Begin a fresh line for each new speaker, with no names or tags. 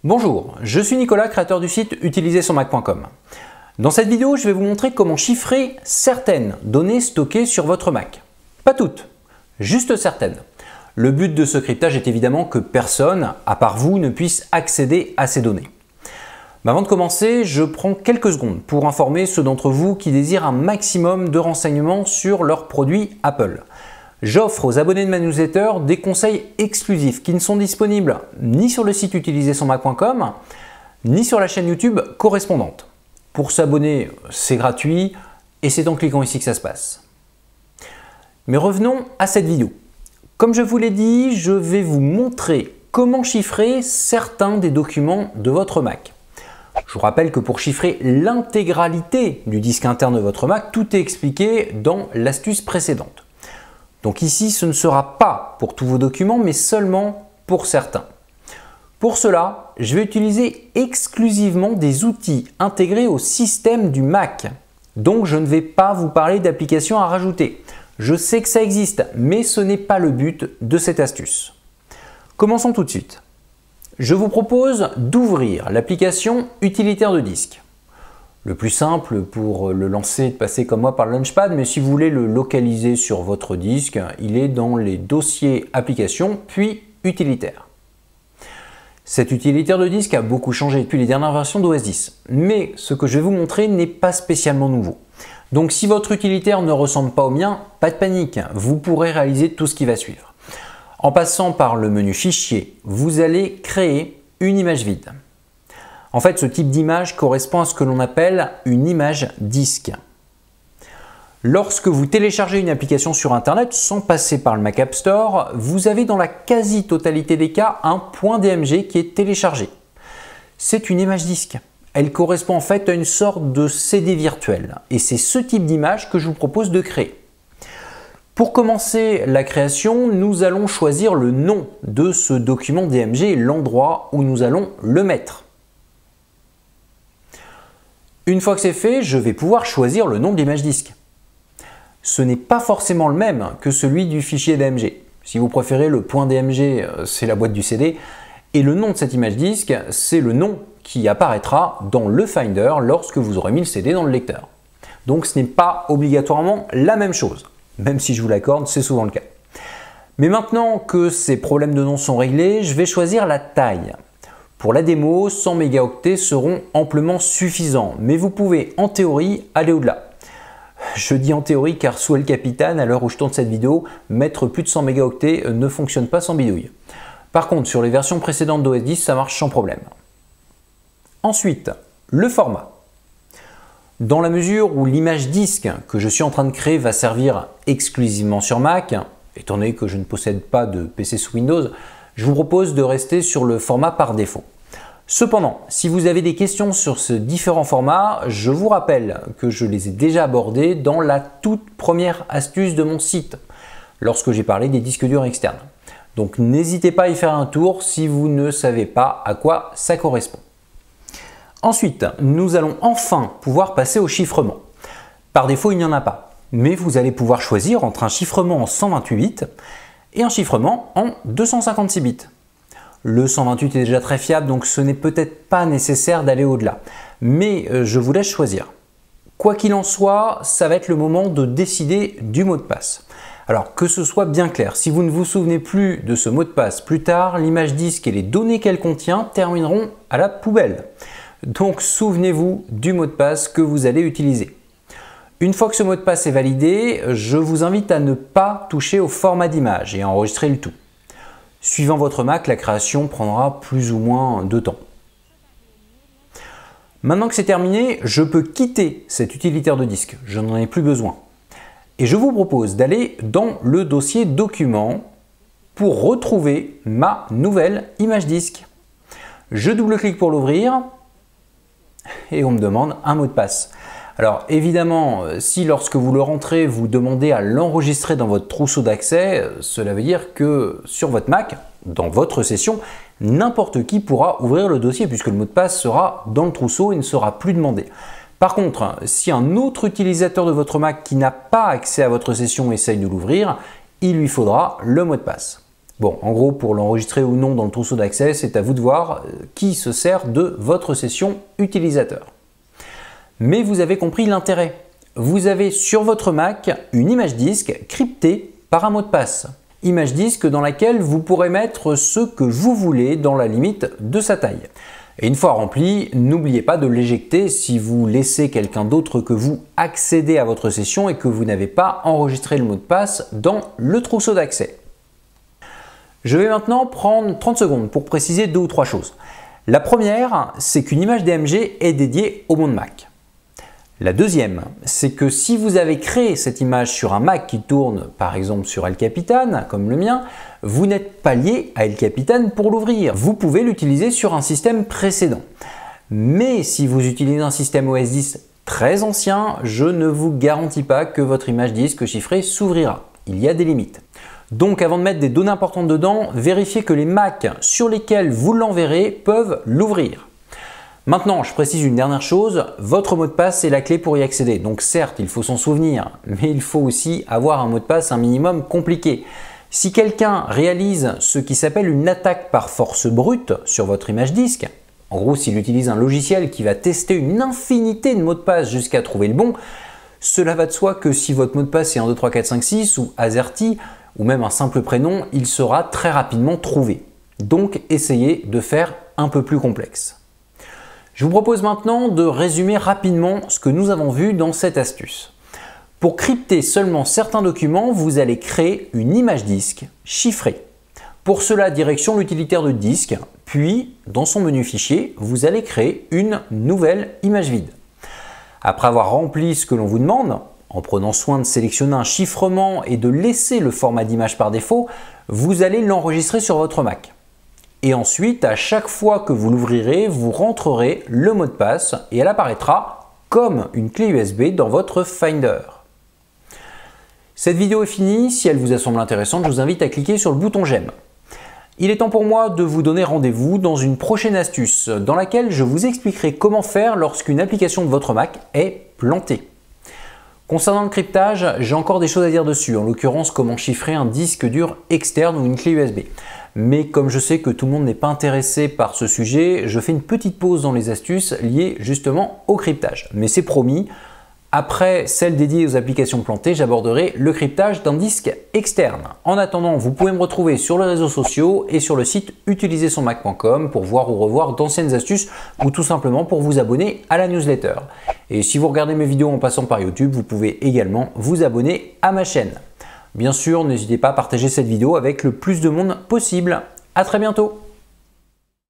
Bonjour, je suis Nicolas, créateur du site utilisersonmac.com. Dans cette vidéo, je vais vous montrer comment chiffrer certaines données stockées sur votre Mac. Pas toutes, juste certaines. Le but de ce cryptage est évidemment que personne, à part vous, ne puisse accéder à ces données. Mais avant de commencer, je prends quelques secondes pour informer ceux d'entre vous qui désirent un maximum de renseignements sur leurs produits Apple. J'offre aux abonnés de ma newsletter des conseils exclusifs qui ne sont disponibles ni sur le site utilisersonmac.com ni sur la chaîne YouTube correspondante. Pour s'abonner, c'est gratuit et c'est en cliquant ici que ça se passe. Mais revenons à cette vidéo. Comme je vous l'ai dit, je vais vous montrer comment chiffrer certains des documents de votre Mac. Je vous rappelle que pour chiffrer l'intégralité du disque interne de votre Mac, tout est expliqué dans l'astuce précédente. Donc ici, ce ne sera pas pour tous vos documents, mais seulement pour certains. Pour cela, je vais utiliser exclusivement des outils intégrés au système du Mac. Donc je ne vais pas vous parler d'applications à rajouter. Je sais que ça existe, mais ce n'est pas le but de cette astuce. Commençons tout de suite. Je vous propose d'ouvrir l'application utilitaire de disque. Le plus simple pour le lancer est de passer comme moi par le Launchpad, mais si vous voulez le localiser sur votre disque, il est dans les dossiers applications, puis utilitaire. Cet utilitaire de disque a beaucoup changé depuis les dernières versions d'OS 10, mais ce que je vais vous montrer n'est pas spécialement nouveau. Donc si votre utilitaire ne ressemble pas au mien, pas de panique, vous pourrez réaliser tout ce qui va suivre. En passant par le menu Fichier, vous allez créer une image vide. En fait, ce type d'image correspond à ce que l'on appelle une image disque. Lorsque vous téléchargez une application sur Internet sans passer par le Mac App Store, vous avez dans la quasi-totalité des cas un .dmg qui est téléchargé. C'est une image disque. Elle correspond en fait à une sorte de CD virtuel et c'est ce type d'image que je vous propose de créer. Pour commencer la création, nous allons choisir le nom de ce document DMG et l'endroit où nous allons le mettre. Une fois que c'est fait, je vais pouvoir choisir le nom de l'image disque. Ce n'est pas forcément le même que celui du fichier DMG. Si vous préférez, le .dmg, c'est la boîte du CD, et le nom de cette image disque, c'est le nom qui apparaîtra dans le Finder lorsque vous aurez mis le CD dans le lecteur. Donc ce n'est pas obligatoirement la même chose, même si je vous l'accorde, c'est souvent le cas. Mais maintenant que ces problèmes de nom sont réglés, je vais choisir la taille. Pour la démo, 100 mégaoctets seront amplement suffisants, mais vous pouvez en théorie aller au-delà. Je dis en théorie car sous El Capitan, à l'heure où je tourne cette vidéo, mettre plus de 100 mégaoctets ne fonctionne pas sans bidouille. Par contre, sur les versions précédentes d'OS 10, ça marche sans problème. Ensuite, le format. Dans la mesure où l'image disque que je suis en train de créer va servir exclusivement sur Mac, étant donné que je ne possède pas de PC sous Windows, je vous propose de rester sur le format par défaut. Cependant, si vous avez des questions sur ces différents formats, je vous rappelle que je les ai déjà abordés dans la toute première astuce de mon site, lorsque j'ai parlé des disques durs externes. Donc n'hésitez pas à y faire un tour si vous ne savez pas à quoi ça correspond. Ensuite, nous allons enfin pouvoir passer au chiffrement. Par défaut, il n'y en a pas, mais vous allez pouvoir choisir entre un chiffrement en 128 bits et un chiffrement en 256 bits. Le 128 est déjà très fiable, donc ce n'est peut-être pas nécessaire d'aller au-delà. Mais je vous laisse choisir. Quoi qu'il en soit, ça va être le moment de décider du mot de passe. Alors que ce soit bien clair, si vous ne vous souvenez plus de ce mot de passe plus tard, l'image disque et les données qu'elle contient termineront à la poubelle. Donc souvenez-vous du mot de passe que vous allez utiliser. Une fois que ce mot de passe est validé, je vous invite à ne pas toucher au format d'image et à enregistrer le tout. Suivant votre Mac, la création prendra plus ou moins de temps. Maintenant que c'est terminé, je peux quitter cet utilitaire de disque, je n'en ai plus besoin. Et je vous propose d'aller dans le dossier Documents pour retrouver ma nouvelle image disque. Je double-clique pour l'ouvrir et on me demande un mot de passe. Alors évidemment, si lorsque vous le rentrez, vous demandez à l'enregistrer dans votre trousseau d'accès, cela veut dire que sur votre Mac, dans votre session, n'importe qui pourra ouvrir le dossier puisque le mot de passe sera dans le trousseau et ne sera plus demandé. Par contre, si un autre utilisateur de votre Mac qui n'a pas accès à votre session essaye de l'ouvrir, il lui faudra le mot de passe. Bon, en gros, pour l'enregistrer ou non dans le trousseau d'accès, c'est à vous de voir qui se sert de votre session utilisateur. Mais vous avez compris l'intérêt. Vous avez sur votre Mac une image disque cryptée par un mot de passe. Image disque dans laquelle vous pourrez mettre ce que vous voulez dans la limite de sa taille. Et une fois rempli, n'oubliez pas de l'éjecter si vous laissez quelqu'un d'autre que vous accéder à votre session et que vous n'avez pas enregistré le mot de passe dans le trousseau d'accès. Je vais maintenant prendre 30 secondes pour préciser 2 ou 3 choses. La première, c'est qu'une image DMG est dédiée au monde Mac. La deuxième, c'est que si vous avez créé cette image sur un Mac qui tourne par exemple sur El Capitan, comme le mien, vous n'êtes pas lié à El Capitan pour l'ouvrir. Vous pouvez l'utiliser sur un système précédent. Mais si vous utilisez un système OS X très ancien, je ne vous garantis pas que votre image disque chiffrée s'ouvrira. Il y a des limites. Donc avant de mettre des données importantes dedans, vérifiez que les Macs sur lesquels vous l'enverrez peuvent l'ouvrir. Maintenant, je précise une dernière chose, votre mot de passe est la clé pour y accéder. Donc certes, il faut s'en souvenir, mais il faut aussi avoir un mot de passe un minimum compliqué. Si quelqu'un réalise ce qui s'appelle une attaque par force brute sur votre image disque, en gros s'il utilise un logiciel qui va tester une infinité de mots de passe jusqu'à trouver le bon, cela va de soi que si votre mot de passe est 1, 2, 3, 4, 5, 6 ou AZERTY ou même un simple prénom, il sera très rapidement trouvé. Donc essayez de faire un peu plus complexe. Je vous propose maintenant de résumer rapidement ce que nous avons vu dans cette astuce. Pour crypter seulement certains documents, vous allez créer une image disque chiffrée. Pour cela, direction l'utilitaire de disque, puis dans son menu fichier, vous allez créer une nouvelle image vide. Après avoir rempli ce que l'on vous demande, en prenant soin de sélectionner un chiffrement et de laisser le format d'image par défaut, vous allez l'enregistrer sur votre Mac. Et ensuite, à chaque fois que vous l'ouvrirez, vous rentrerez le mot de passe et elle apparaîtra comme une clé USB dans votre Finder. Cette vidéo est finie. Si elle vous a semblé intéressante, je vous invite à cliquer sur le bouton j'aime. Il est temps pour moi de vous donner rendez-vous dans une prochaine astuce dans laquelle je vous expliquerai comment faire lorsqu'une application de votre Mac est plantée. Concernant le cryptage, j'ai encore des choses à dire dessus, en l'occurrence comment chiffrer un disque dur externe ou une clé USB. Mais comme je sais que tout le monde n'est pas intéressé par ce sujet, je fais une petite pause dans les astuces liées justement au cryptage. Mais c'est promis, après celle dédiée aux applications plantées, j'aborderai le cryptage d'un disque externe. En attendant, vous pouvez me retrouver sur les réseaux sociaux et sur le site utilisersonmac.com pour voir ou revoir d'anciennes astuces ou tout simplement pour vous abonner à la newsletter. Et si vous regardez mes vidéos en passant par YouTube, vous pouvez également vous abonner à ma chaîne. Bien sûr, n'hésitez pas à partager cette vidéo avec le plus de monde possible. À très bientôt!